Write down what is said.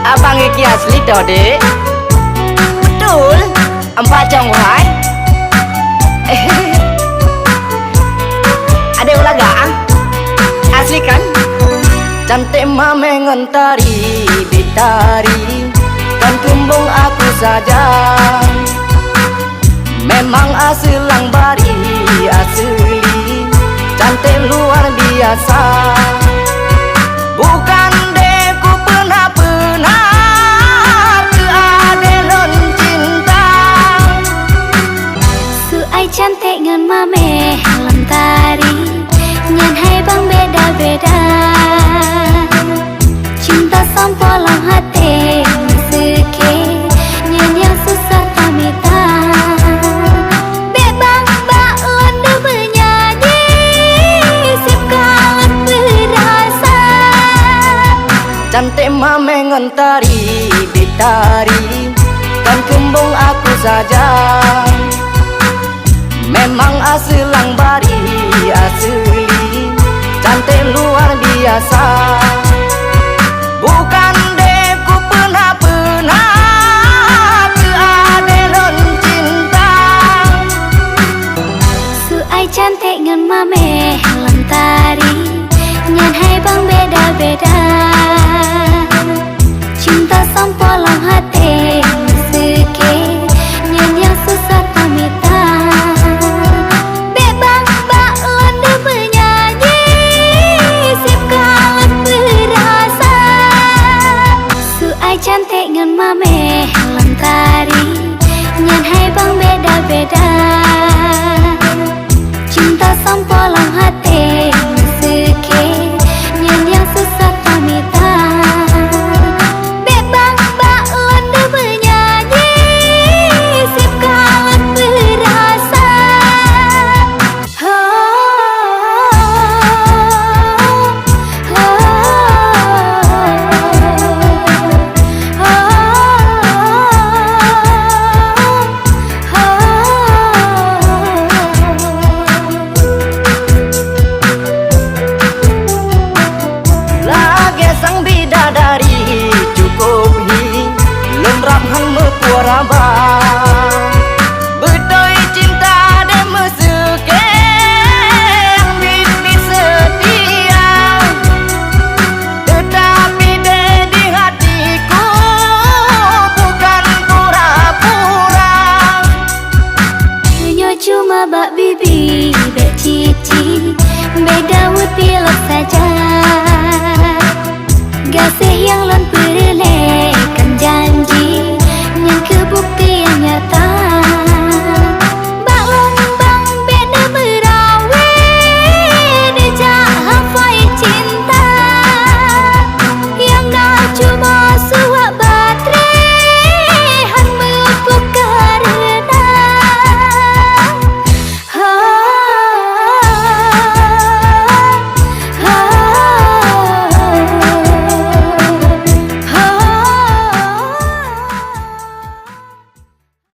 Abang iki asli toh dek. Betul 4 Tionghoa. Ada ulah gak? Asli kan? Cantik mame ngentari ditari, kan kumbung aku saja. Memang aslang bari asli, cantik luar biasa. Bukan deku pernah keadelan cinta. Suai cantik ngan mame lentari, ngan hai bang beda-beda. Cinta sampolang hati seke, nyan yang susah tamita. Bebang bak landu menyanyi, sip kawan berasa. Cantik mame ngentari ditari, kan kumbung aku saja. Memang aslang bari asli, cantik luar biasa. Bukan deku pernah keadelan cinta. Suai cantik ngan mame lentari, nyan hai bang beda-beda. Cinta sampola